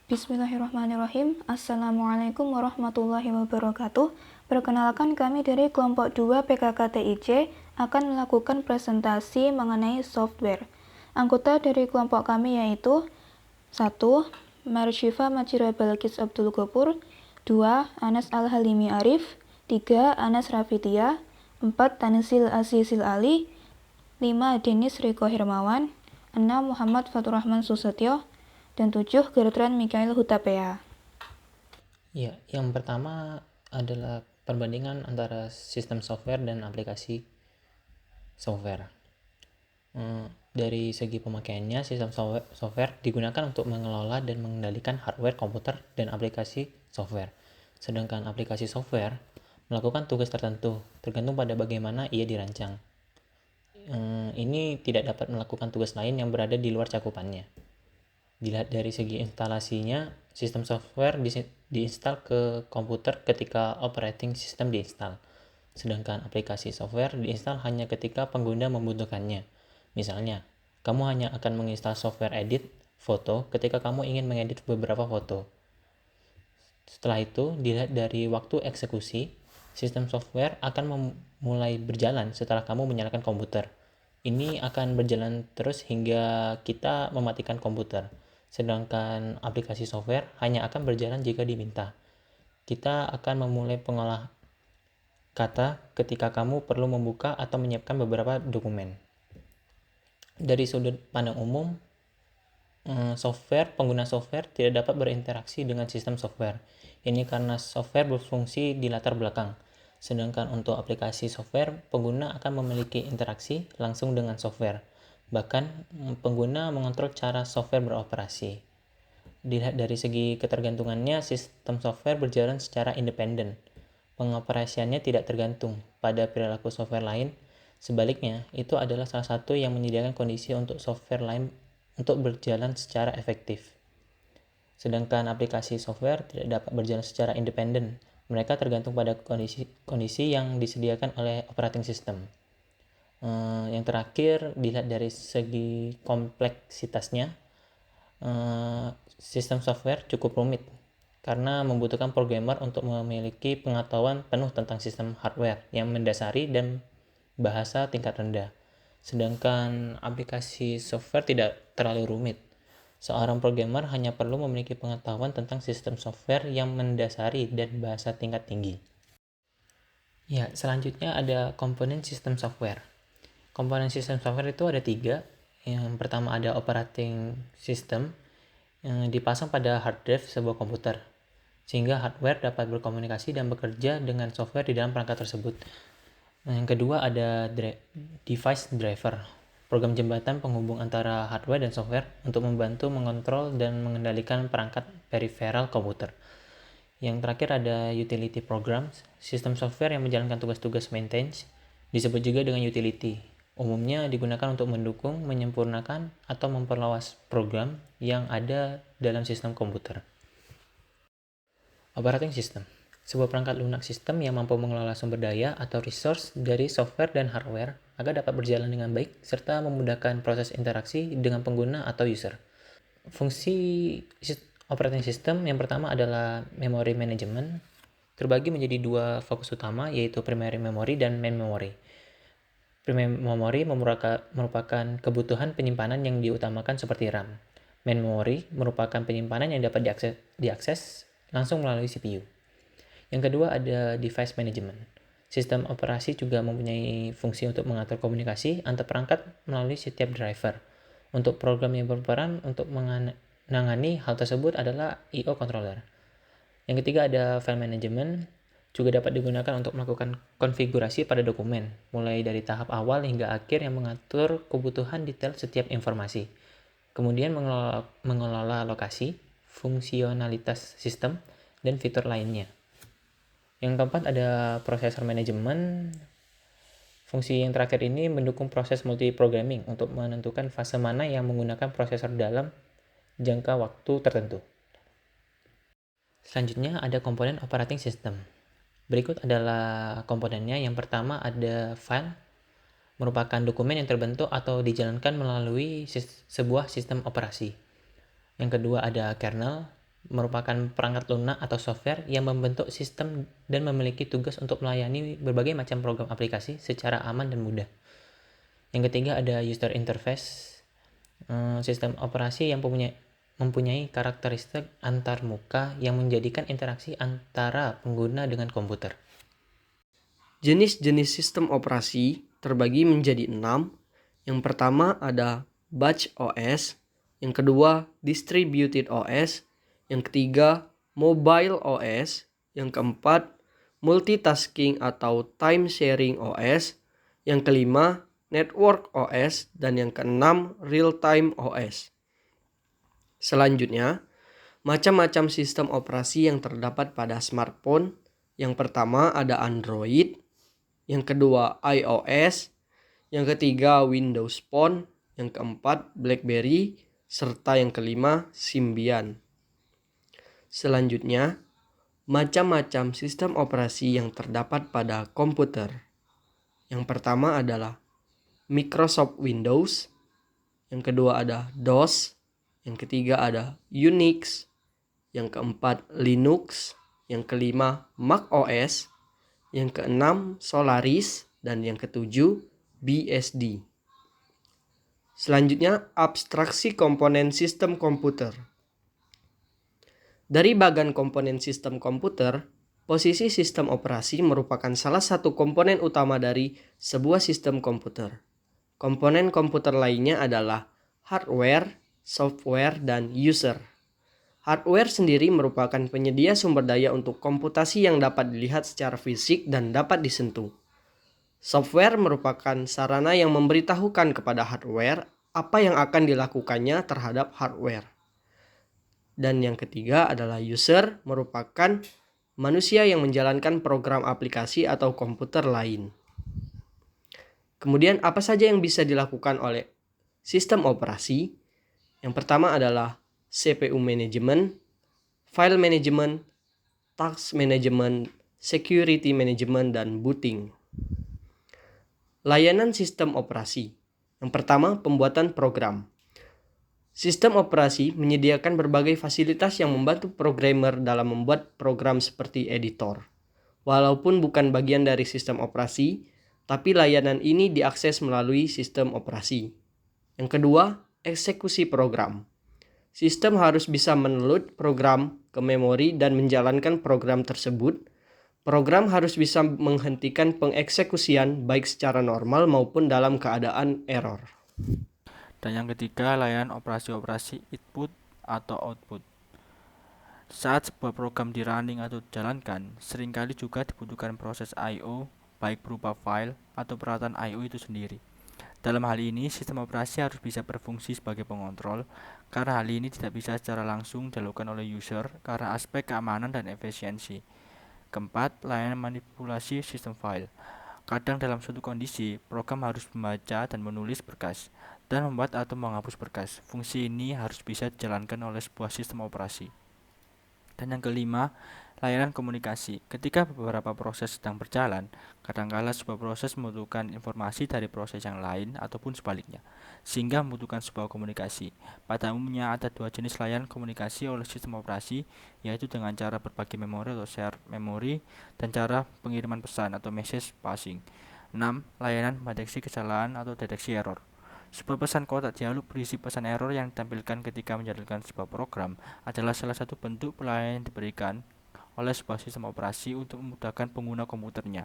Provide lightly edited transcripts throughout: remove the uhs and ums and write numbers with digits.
Bismillahirrahmanirrahim. Assalamualaikum warahmatullahi wabarakatuh. Perkenalkan, kami dari kelompok 2 PKKTIC akan melakukan presentasi mengenai software. Anggota dari kelompok kami yaitu 1. Marshifa Majira Balkis Abdul Ghafur, 2. Anas Al-Halimi Arif, 3. Anas Rafitia, 4. Tanzil Azizil Ali, 5. Denis Riko Hermawan, 6. Muhammad Fatur Rahman Susetyo, dan 7. Gertran Mikael Hutapea. Ya, yang pertama adalah perbandingan antara sistem software dan aplikasi software. Dari segi pemakaiannya, sistem software digunakan untuk mengelola dan mengendalikan hardware komputer dan aplikasi software. Sedangkan aplikasi software melakukan tugas tertentu, tergantung pada bagaimana ia dirancang. Ini tidak dapat melakukan tugas lain yang berada di luar cakupannya. Dilihat dari segi instalasinya, sistem software diinstal ke komputer ketika operating system diinstal. Sedangkan aplikasi software diinstal hanya ketika pengguna membutuhkannya. Misalnya, kamu hanya akan menginstal software edit foto ketika kamu ingin mengedit beberapa foto. Setelah itu, dilihat dari waktu eksekusi, sistem software akan mulai berjalan setelah kamu menyalakan komputer. Ini akan berjalan terus hingga kita mematikan komputer. Sedangkan aplikasi software hanya akan berjalan jika diminta. Kita akan memulai pengolah kata ketika kamu perlu membuka atau menyiapkan beberapa dokumen. Dari sudut pandang umum, pengguna software tidak dapat berinteraksi dengan sistem software. Ini karena software berfungsi di latar belakang. Sedangkan untuk aplikasi software, pengguna akan memiliki interaksi langsung dengan software. Bahkan, pengguna mengontrol cara software beroperasi. Dilihat dari segi ketergantungannya, sistem software berjalan secara independen. Pengoperasiannya tidak tergantung pada perilaku software lain. Sebaliknya, itu adalah salah satu yang menyediakan kondisi untuk software lain untuk berjalan secara efektif. Sedangkan aplikasi software tidak dapat berjalan secara independen. Mereka tergantung pada kondisi yang disediakan oleh operating system. Yang terakhir, dilihat dari segi kompleksitasnya, sistem software cukup rumit karena membutuhkan programmer untuk memiliki pengetahuan penuh tentang sistem hardware yang mendasari dan bahasa tingkat rendah. Sedangkan aplikasi software tidak terlalu rumit. Seorang programmer hanya perlu memiliki pengetahuan tentang sistem software yang mendasari dan bahasa tingkat tinggi. Ya, selanjutnya ada komponen sistem software. Komponen sistem software itu ada 3. Yang pertama ada operating system yang dipasang pada hard drive sebuah komputer, sehingga hardware dapat berkomunikasi dan bekerja dengan software di dalam perangkat tersebut. Yang kedua ada device driver, program jembatan penghubung antara hardware dan software untuk membantu mengontrol dan mengendalikan perangkat peripheral komputer. Yang terakhir ada utility programs, sistem software yang menjalankan tugas-tugas maintenance, disebut juga dengan utility. Umumnya digunakan untuk mendukung, menyempurnakan, atau memperluas program yang ada dalam sistem komputer. Operating system, sebuah perangkat lunak sistem yang mampu mengelola sumber daya atau resource dari software dan hardware agar dapat berjalan dengan baik serta memudahkan proses interaksi dengan pengguna atau user. Fungsi operating system yang pertama adalah memory management, terbagi menjadi 2 fokus utama, yaitu primary memory dan main memory. Primary memory merupakan kebutuhan penyimpanan yang diutamakan seperti RAM. Main memory merupakan penyimpanan yang dapat diakses langsung melalui CPU. Yang kedua ada device management. Sistem operasi juga mempunyai fungsi untuk mengatur komunikasi antar perangkat melalui setiap driver. Untuk program yang berperan untuk menangani hal tersebut adalah I/O controller. Yang ketiga ada file management, juga dapat digunakan untuk melakukan konfigurasi pada dokumen, mulai dari tahap awal hingga akhir yang mengatur kebutuhan detail setiap informasi. Kemudian mengelola lokasi, fungsionalitas sistem, dan fitur lainnya. Yang keempat ada processor management. Fungsi yang terakhir ini mendukung proses multiprogramming untuk menentukan fase mana yang menggunakan prosesor dalam jangka waktu tertentu. Selanjutnya ada komponen operating system. Berikut adalah komponennya. Yang pertama ada file, merupakan dokumen yang terbentuk atau dijalankan melalui sebuah sistem operasi. Yang kedua ada kernel, merupakan perangkat lunak atau software yang membentuk sistem dan memiliki tugas untuk melayani berbagai macam program aplikasi secara aman dan mudah. Yang ketiga ada user interface, sistem operasi yang mempunyai karakteristik antarmuka yang menjadikan interaksi antara pengguna dengan komputer. Jenis-jenis sistem operasi terbagi menjadi 6. Yang pertama ada Batch OS, yang kedua Distributed OS, yang ketiga Mobile OS, yang keempat Multitasking atau Time Sharing OS, yang kelima Network OS, dan yang keenam Real-Time OS. Selanjutnya, macam-macam sistem operasi yang terdapat pada smartphone. Yang pertama ada Android, yang kedua iOS, yang ketiga Windows Phone, yang keempat BlackBerry, serta yang kelima Symbian. Selanjutnya, macam-macam sistem operasi yang terdapat pada komputer. Yang pertama adalah Microsoft Windows, yang kedua ada DOS, yang ketiga ada Unix, yang keempat Linux, yang kelima Mac OS, yang keenam Solaris, dan yang ketujuh BSD. Selanjutnya, abstraksi komponen sistem komputer. Dari bagan komponen sistem komputer, posisi sistem operasi merupakan salah satu komponen utama dari sebuah sistem komputer. Komponen komputer lainnya adalah hardware, software, dan user. Hardware sendiri merupakan penyedia sumber daya untuk komputasi yang dapat dilihat secara fisik dan dapat disentuh. Software merupakan sarana yang memberitahukan kepada hardware apa yang akan dilakukannya terhadap hardware. Dan yang ketiga adalah user, merupakan manusia yang menjalankan program aplikasi atau komputer lain. Kemudian apa saja yang bisa dilakukan oleh sistem operasi? Yang pertama adalah CPU management, file management, task management, security management, dan booting. Layanan sistem operasi. Yang pertama, pembuatan program. Sistem operasi menyediakan berbagai fasilitas yang membantu programmer dalam membuat program seperti editor. Walaupun bukan bagian dari sistem operasi, tapi layanan ini diakses melalui sistem operasi. Yang kedua, eksekusi program. Sistem harus bisa meload program ke memori dan menjalankan program tersebut. Program harus bisa menghentikan pengeksekusian baik secara normal maupun dalam keadaan error. Dan yang ketiga, layanan operasi-operasi input atau output. Saat sebuah program di-running atau dijalankan, seringkali juga dibutuhkan proses I/O, baik berupa file atau peralatan I/O itu sendiri. Dalam hal ini, sistem operasi harus bisa berfungsi sebagai pengontrol, karena hal ini tidak bisa secara langsung dilakukan oleh user karena aspek keamanan dan efisiensi. Keempat, layanan manipulasi sistem file. Kadang dalam suatu kondisi, program harus membaca dan menulis berkas, dan membuat atau menghapus berkas. Fungsi ini harus bisa dijalankan oleh sebuah sistem operasi. Dan yang kelima, layanan komunikasi. Ketika beberapa proses sedang berjalan, kadangkala sebuah proses membutuhkan informasi dari proses yang lain ataupun sebaliknya, sehingga membutuhkan sebuah komunikasi. Pada umumnya ada dua jenis layanan komunikasi oleh sistem operasi, yaitu dengan cara berbagi memori atau share memori, dan cara pengiriman pesan atau message passing. 6. Layanan mendeteksi kesalahan atau deteksi error. Sebuah pesan kotak dialog berisi pesan error yang ditampilkan ketika menjalankan sebuah program adalah salah satu bentuk pelayanan yang diberikan oleh sebuah sistem operasi untuk memudahkan pengguna komputernya.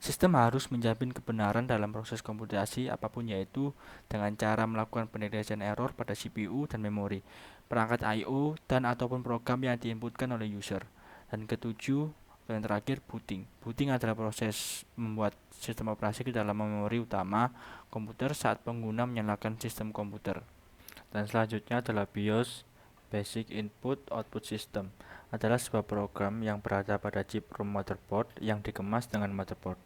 Sistem harus menjamin kebenaran dalam proses komputasi apapun, yaitu dengan cara melakukan pendeteksian error pada CPU dan memori, perangkat I/O, dan ataupun program yang diinputkan oleh user. Dan ketujuh, yang terakhir, booting. Booting adalah proses membuat sistem operasi ke dalam memori utama komputer saat pengguna menyalakan sistem komputer. Dan selanjutnya adalah BIOS, Basic Input Output System. Adalah sebuah program yang berada pada chip room motherboard yang dikemas dengan motherboard.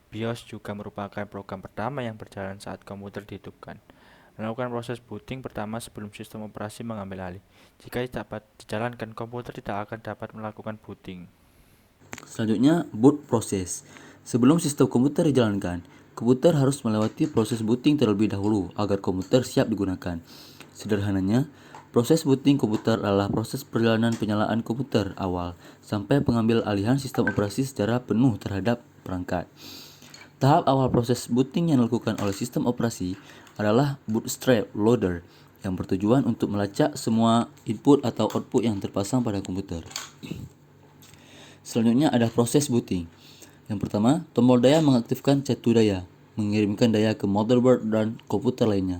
BIOS juga merupakan program pertama yang berjalan saat komputer dihidupkan. Melakukan proses booting pertama sebelum sistem operasi mengambil alih. Jika tidak dapat dijalankan, komputer tidak akan dapat melakukan booting. Selanjutnya, boot proses. Sebelum sistem komputer dijalankan, komputer harus melewati proses booting terlebih dahulu agar komputer siap digunakan. Sederhananya, Proses booting komputer adalah proses perjalanan penyalaan komputer awal sampai pengambil alihan sistem operasi secara penuh terhadap perangkat. Tahap awal proses booting yang dilakukan oleh sistem operasi adalah bootstrap loader yang bertujuan untuk melacak semua input atau output yang terpasang pada komputer. Selanjutnya ada proses booting. Yang pertama, tombol daya mengaktifkan catu daya, mengirimkan daya ke motherboard dan komputer lainnya.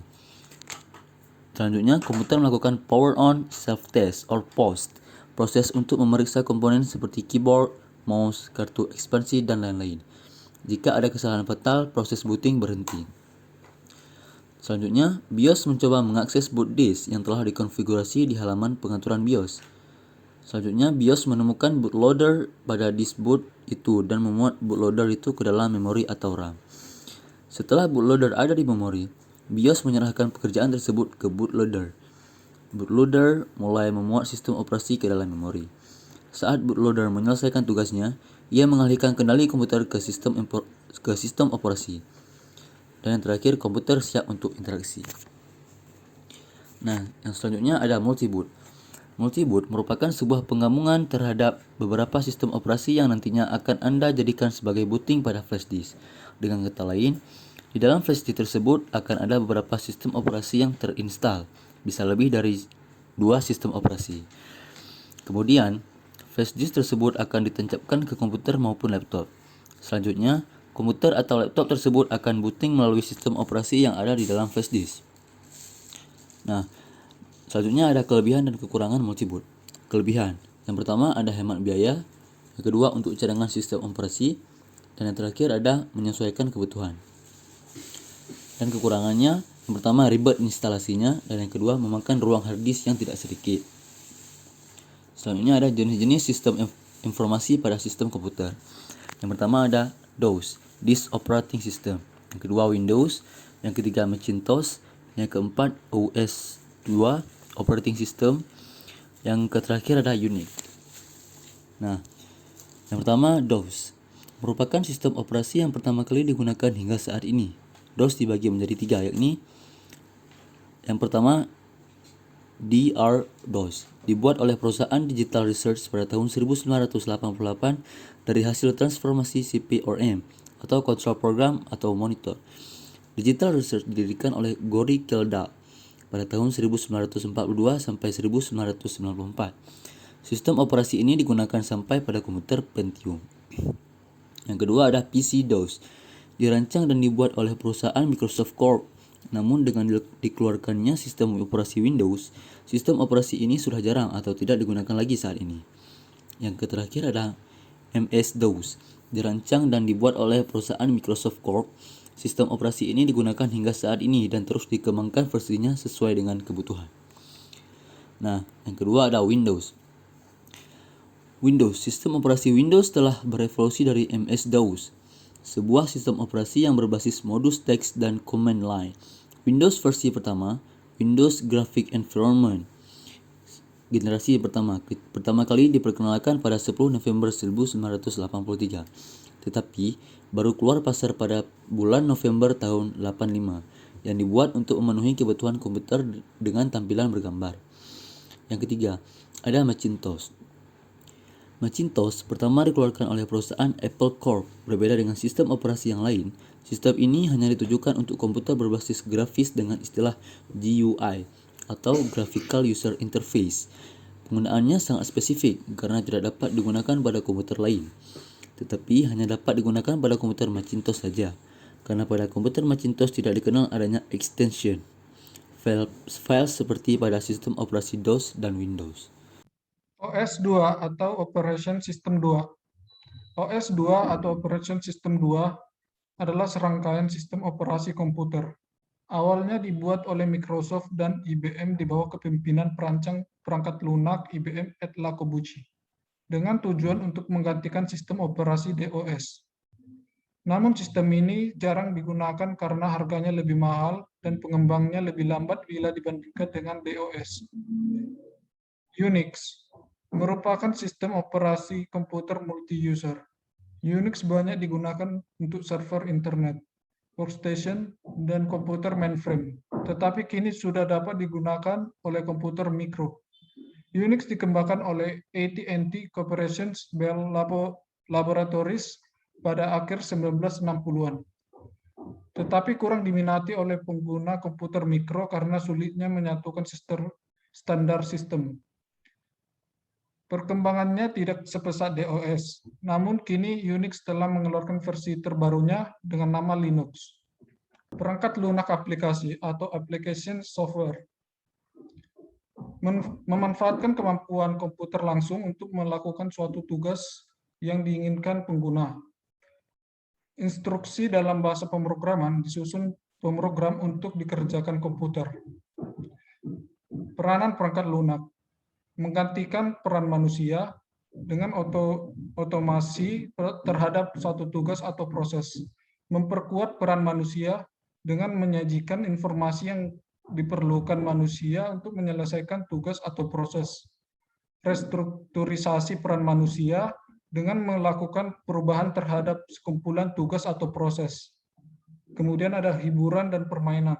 Selanjutnya, komputer melakukan power on self-test or POST, proses untuk memeriksa komponen seperti keyboard, mouse, kartu ekspansi, dan lain-lain. Jika ada kesalahan fatal, proses booting berhenti. Selanjutnya, BIOS mencoba mengakses boot disk yang telah dikonfigurasi di halaman pengaturan BIOS. Selanjutnya, BIOS menemukan bootloader pada disk boot itu dan memuat bootloader itu ke dalam memori atau RAM. Setelah bootloader ada di memori, BIOS menyerahkan pekerjaan tersebut ke bootloader. Bootloader mulai memuat sistem operasi ke dalam memori. Saat bootloader menyelesaikan tugasnya, ia mengalihkan kendali komputer ke sistem operasi. Dan yang terakhir, komputer siap untuk interaksi. Nah, yang selanjutnya ada multiboot. Multiboot merupakan sebuah penggabungan terhadap beberapa sistem operasi yang nantinya akan Anda jadikan sebagai booting pada flash disk. Dengan kata lain, di dalam flash disk tersebut akan ada beberapa sistem operasi yang terinstall, bisa lebih dari 2 sistem operasi. Kemudian, flash disk tersebut akan ditancapkan ke komputer maupun laptop. Selanjutnya, komputer atau laptop tersebut akan booting melalui sistem operasi yang ada di dalam flash disk. Nah, selanjutnya ada kelebihan dan kekurangan multiboot. Kelebihan, yang pertama ada hemat biaya, yang kedua untuk cadangan sistem operasi, dan yang terakhir ada menyesuaikan kebutuhan. Dan kekurangannya, yang pertama ribet instalasinya, dan yang kedua memakan ruang hard disk yang tidak sedikit. Selanjutnya ada jenis-jenis sistem informasi pada sistem komputer. Yang pertama ada DOS, Disk Operating System. Yang kedua Windows, yang ketiga Macintosh, yang keempat OS/2 Operating System, yang terakhir ada Unix. Nah, yang pertama DOS merupakan sistem operasi yang pertama kali digunakan hingga saat ini. DOS dibagi menjadi 3, yakni yang pertama DR-DOS, dibuat oleh perusahaan Digital Research pada tahun 1988 dari hasil transformasi CP/RAM atau Control Program atau Monitor. Digital Research didirikan oleh Gori Kelda pada tahun 1942 sampai 1994. Sistem operasi ini digunakan sampai pada komputer Pentium. Yang kedua ada PC-DOS, dirancang dan dibuat oleh perusahaan Microsoft Corp. Namun dengan dikeluarkannya sistem operasi Windows, sistem operasi ini sudah jarang atau tidak digunakan lagi saat ini. Yang terakhir ada MS-DOS, dirancang dan dibuat oleh perusahaan Microsoft Corp. Sistem operasi ini digunakan hingga saat ini dan terus dikembangkan versinya sesuai dengan kebutuhan. Nah, yang kedua ada Windows. Windows, sistem operasi Windows telah berevolusi dari MS-DOS, sebuah sistem operasi yang berbasis modus teks dan command line. Windows versi pertama, Windows Graphic Environment, generasi pertama kali diperkenalkan pada 10 November 1983, tetapi baru keluar pasar pada bulan November tahun 85, yang dibuat untuk memenuhi kebutuhan komputer dengan tampilan bergambar. Yang ketiga, ada Macintosh. Macintosh pertama dikeluarkan oleh perusahaan Apple Corp. Berbeda dengan sistem operasi yang lain, sistem ini hanya ditujukan untuk komputer berbasis grafis dengan istilah GUI atau Graphical User Interface. Penggunaannya sangat spesifik karena tidak dapat digunakan pada komputer lain, tetapi hanya dapat digunakan pada komputer Macintosh saja, karena pada komputer Macintosh tidak dikenal adanya extension file seperti pada sistem operasi DOS dan Windows. OS2 atau Operation System 2. OS2 atau Operation System 2 adalah serangkaian sistem operasi komputer. Awalnya dibuat oleh Microsoft dan IBM di bawah kepemimpinan perancang perangkat lunak IBM Ed Lacobucci, dengan tujuan untuk menggantikan sistem operasi DOS. Namun sistem ini jarang digunakan karena harganya lebih mahal dan pengembangnya lebih lambat bila dibandingkan dengan DOS. Unix merupakan sistem operasi komputer multi-user. Unix banyak digunakan untuk server internet. workstation, dan komputer mainframe, tetapi kini sudah dapat digunakan oleh komputer mikro. Unix dikembangkan oleh AT&T Corporation Bell Laboratories pada akhir 1960-an. Tetapi kurang diminati oleh pengguna komputer mikro karena sulitnya menyatukan standar sistem. Perkembangannya tidak sepesat DOS, namun kini Unix telah mengeluarkan versi terbarunya dengan nama Linux. Perangkat lunak aplikasi atau application software memanfaatkan kemampuan komputer langsung untuk melakukan suatu tugas yang diinginkan pengguna. Instruksi dalam bahasa pemrograman disusun pemrogram untuk dikerjakan komputer. Peranan perangkat lunak menggantikan peran manusia dengan otomasi terhadap suatu tugas atau proses. Memperkuat peran manusia dengan menyajikan informasi yang diperlukan manusia untuk menyelesaikan tugas atau proses. Restrukturisasi peran manusia dengan melakukan perubahan terhadap sekumpulan tugas atau proses. Kemudian ada hiburan dan permainan.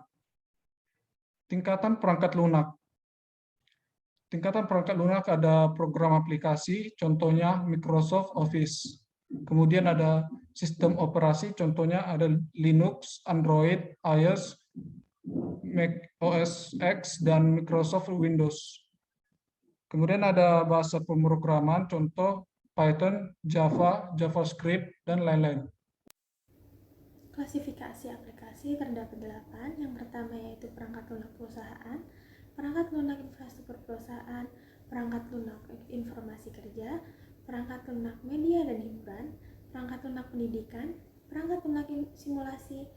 Tingkatan perangkat lunak. Tingkatan perangkat lunak ada program aplikasi, contohnya Microsoft Office. Kemudian ada sistem operasi, contohnya ada Linux, Android, iOS, Mac OS X, dan Microsoft Windows. Kemudian ada bahasa pemrograman, contoh Python, Java, JavaScript, dan lain-lain. Klasifikasi aplikasi terdapat 8. Yang pertama yaitu perangkat lunak perusahaan, perangkat lunak infrastruktur perusahaan, perangkat lunak informasi kerja, perangkat lunak media dan hiburan, perangkat lunak pendidikan, perangkat lunak simulasi,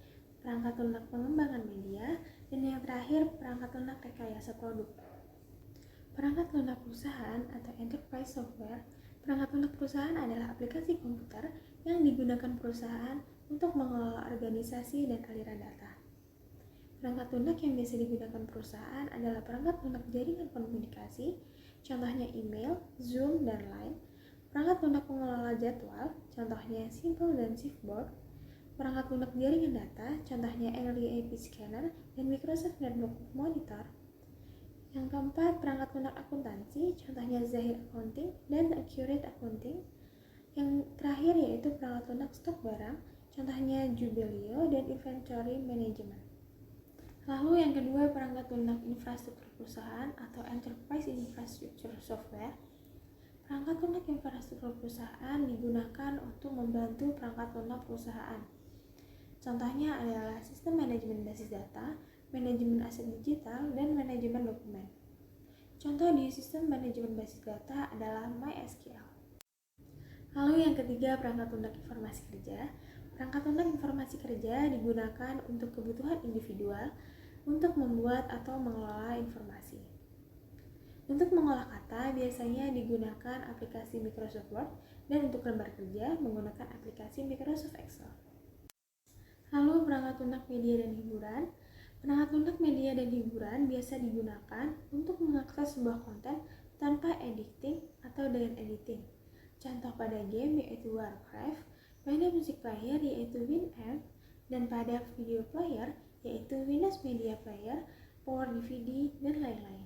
perangkat lunak pengembangan media, dan yang terakhir perangkat lunak rekayasa produk. Perangkat lunak perusahaan atau enterprise software. Perangkat lunak perusahaan adalah aplikasi komputer yang digunakan perusahaan untuk mengelola organisasi dan aliran data. Perangkat lunak yang biasa digunakan perusahaan adalah perangkat lunak jaringan komunikasi, contohnya email, Zoom, dan Line. Perangkat lunak pengelola jadwal, contohnya Simple dan Shiftboard. Perangkat lunak jaringan data, contohnya LDAP Scanner dan Microsoft Network Monitor. Yang keempat, perangkat lunak akuntansi, contohnya Zahir Accounting dan Accurate Accounting. Yang terakhir yaitu perangkat lunak stok barang, contohnya Jubileo dan Inventory Management. Lalu yang kedua, perangkat lunak infrastruktur perusahaan atau Enterprise Infrastructure Software. Perangkat lunak infrastruktur perusahaan digunakan untuk membantu perangkat lunak perusahaan. Contohnya adalah sistem manajemen basis data, manajemen aset digital, dan manajemen dokumen. Contoh di sistem manajemen basis data adalah MySQL. Lalu yang ketiga, perangkat lunak informasi kerja. Perangkat lunak informasi kerja digunakan untuk kebutuhan individual untuk membuat atau mengelola informasi. Untuk mengolah kata biasanya digunakan aplikasi Microsoft Word dan untuk lembar kerja menggunakan aplikasi Microsoft Excel. Lalu perangkat lunak media dan hiburan. Perangkat lunak media dan hiburan biasa digunakan untuk mengakses sebuah konten tanpa editing atau dengan editing. Contoh pada game yaitu Warcraft, pada musik player yaitu Winamp, dan pada video player yaitu Windows Media Player, Power DVD, dan lain-lain.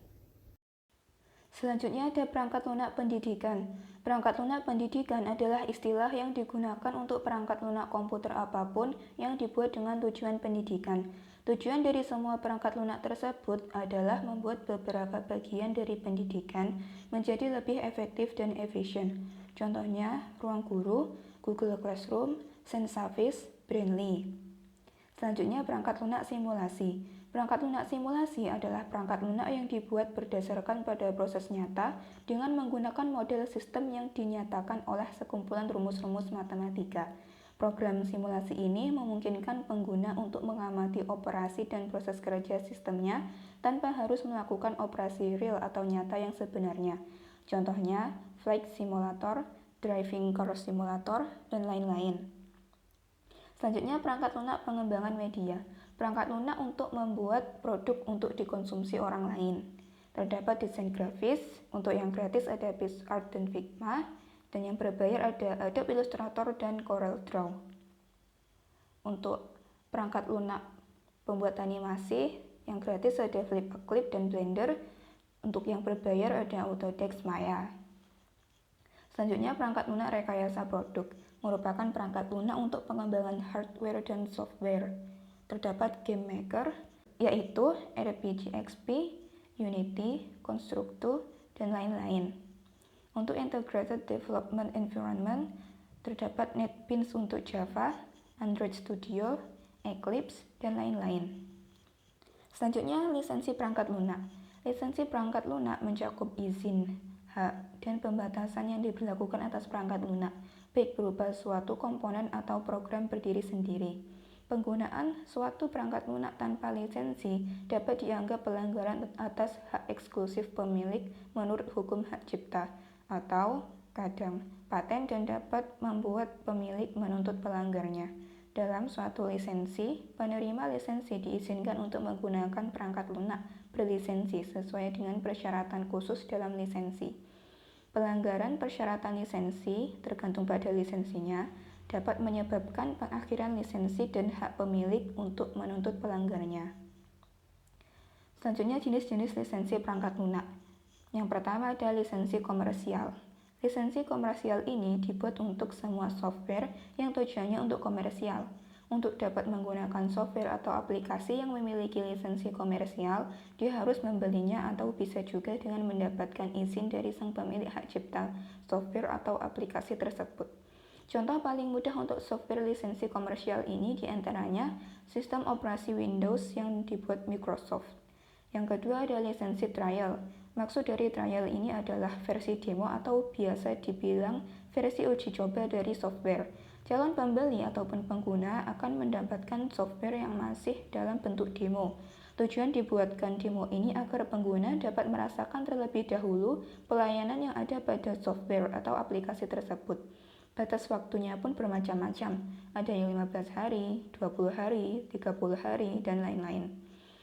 Selanjutnya ada perangkat lunak pendidikan. Perangkat lunak pendidikan adalah istilah yang digunakan untuk perangkat lunak komputer apapun yang dibuat dengan tujuan pendidikan. Tujuan dari semua perangkat lunak tersebut adalah membuat beberapa bagian dari pendidikan menjadi lebih efektif dan efisien. Contohnya, Ruang Guru, Google Classroom, Sensavis, Brainly. Selanjutnya, perangkat lunak simulasi. Perangkat lunak simulasi adalah perangkat lunak yang dibuat berdasarkan pada proses nyata dengan menggunakan model sistem yang dinyatakan oleh sekumpulan rumus-rumus matematika. Program simulasi ini memungkinkan pengguna untuk mengamati operasi dan proses kerja sistemnya tanpa harus melakukan operasi real atau nyata yang sebenarnya. Contohnya, Flight Simulator, Driving Car Simulator, dan lain-lain. Selanjutnya, perangkat lunak pengembangan media. Perangkat lunak untuk membuat produk untuk dikonsumsi orang lain. Terdapat desain grafis, untuk yang gratis ada PixArt dan Figma, dan yang berbayar ada Adobe Illustrator dan CorelDRAW. Untuk perangkat lunak pembuat animasi. Yang gratis ada Flip dan Blender. Untuk yang berbayar ada Autodesk Maya. Selanjutnya, perangkat lunak rekayasa produk merupakan perangkat lunak untuk pengembangan hardware dan software. Terdapat game maker, yaitu RPG XP, Unity, Constructo, dan lain-lain. Untuk integrated development environment, terdapat NetBeans untuk Java, Android Studio, Eclipse, dan lain-lain. Selanjutnya, lisensi perangkat lunak. Lisensi perangkat lunak mencakup izin, hak, dan pembatasan yang diberlakukan atas perangkat lunak, baik berupa suatu komponen atau program berdiri sendiri. Penggunaan suatu perangkat lunak tanpa lisensi dapat dianggap pelanggaran atas hak eksklusif pemilik menurut hukum hak cipta, atau kadang paten, dan dapat membuat pemilik menuntut pelanggarnya. Dalam suatu lisensi, penerima lisensi diizinkan untuk menggunakan perangkat lunak berlisensi sesuai dengan persyaratan khusus dalam lisensi. Pelanggaran persyaratan lisensi, tergantung pada lisensinya, dapat menyebabkan pengakhiran lisensi dan hak pemilik untuk menuntut pelanggarnya. Selanjutnya, jenis-jenis lisensi perangkat lunak. Yang pertama ada lisensi komersial. Lisensi komersial ini dibuat untuk semua software yang tujuannya untuk komersial. Untuk dapat menggunakan software atau aplikasi yang memiliki lisensi komersial, dia harus membelinya atau bisa juga dengan mendapatkan izin dari sang pemilik hak cipta software atau aplikasi tersebut. Contoh paling mudah untuk software lisensi komersial ini diantaranya sistem operasi Windows yang dibuat Microsoft. Yang kedua ada lisensi trial. Maksud dari trial ini adalah versi demo atau biasa dibilang versi uji coba dari software. Calon pembeli ataupun pengguna akan mendapatkan software yang masih dalam bentuk demo. Tujuan dibuatkan demo ini agar pengguna dapat merasakan terlebih dahulu pelayanan yang ada pada software atau aplikasi tersebut. Batas waktunya pun bermacam-macam. Ada yang 15 hari, 20 hari, 30 hari, dan lain-lain.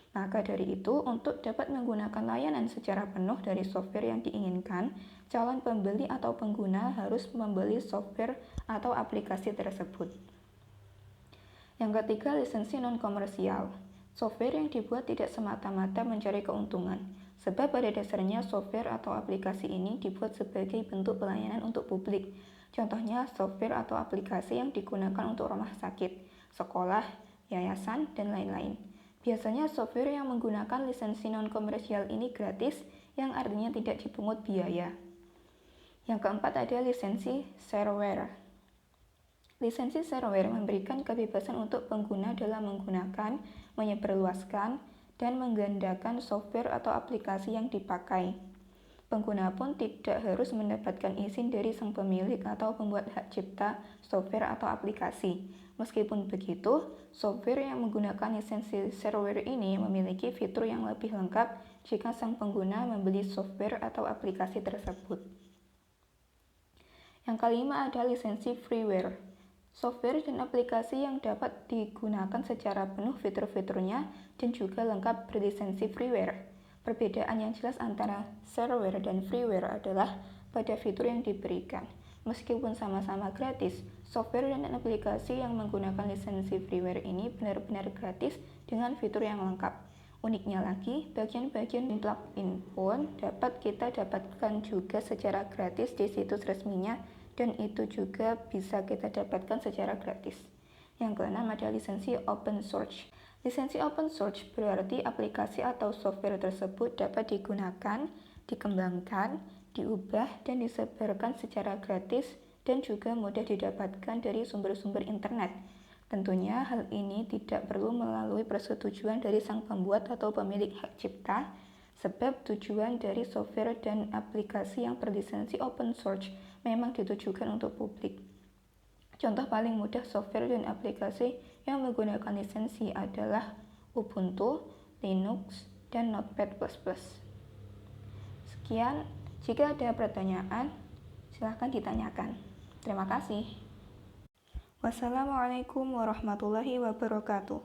Maka dari itu, untuk dapat menggunakan layanan secara penuh dari software yang diinginkan, calon pembeli atau pengguna harus membeli software atau aplikasi tersebut. Yang ketiga, lisensi non-komersial. Software yang dibuat tidak semata-mata mencari keuntungan, sebab pada dasarnya software atau aplikasi ini dibuat sebagai bentuk pelayanan untuk publik. Contohnya, software atau aplikasi yang digunakan untuk rumah sakit, sekolah, yayasan, dan lain-lain. Biasanya software yang menggunakan lisensi non-komersial ini gratis, yang artinya tidak dipungut biaya. Yang keempat ada lisensi shareware. Lisensi shareware memberikan kebebasan untuk pengguna dalam menggunakan, menyebarluaskan, dan menggandakan software atau aplikasi yang dipakai. Pengguna pun tidak harus mendapatkan izin dari sang pemilik atau pembuat hak cipta software atau aplikasi. Meskipun begitu, software yang menggunakan lisensi shareware ini memiliki fitur yang lebih lengkap jika sang pengguna membeli software atau aplikasi tersebut. Yang kelima ada lisensi freeware. Software dan aplikasi yang dapat digunakan secara penuh fitur-fiturnya dan juga lengkap berlisensi freeware. Perbedaan yang jelas antara shareware dan freeware adalah pada fitur yang diberikan. Meskipun sama-sama gratis, software dan aplikasi yang menggunakan lisensi freeware ini benar-benar gratis dengan fitur yang lengkap. Uniknya lagi, bagian-bagian plugin pun dapat kita dapatkan juga secara gratis di situs resminya, dan itu juga bisa kita dapatkan secara gratis. Yang keenam ada lisensi open source. Lisensi open source berarti aplikasi atau software tersebut dapat digunakan, dikembangkan, diubah, dan disebarkan secara gratis dan juga mudah didapatkan dari sumber-sumber internet. Tentunya hal ini tidak perlu melalui persetujuan dari sang pembuat atau pemilik hak cipta, sebab tujuan dari software dan aplikasi yang berlisensi open source memang ditujukan untuk publik. Contoh paling mudah software dan aplikasi yang menggunakan lisensi adalah Ubuntu, Linux, dan Notepad++. Sekian, jika ada pertanyaan, silahkan ditanyakan. Terima kasih. Wassalamualaikum warahmatullahi wabarakatuh.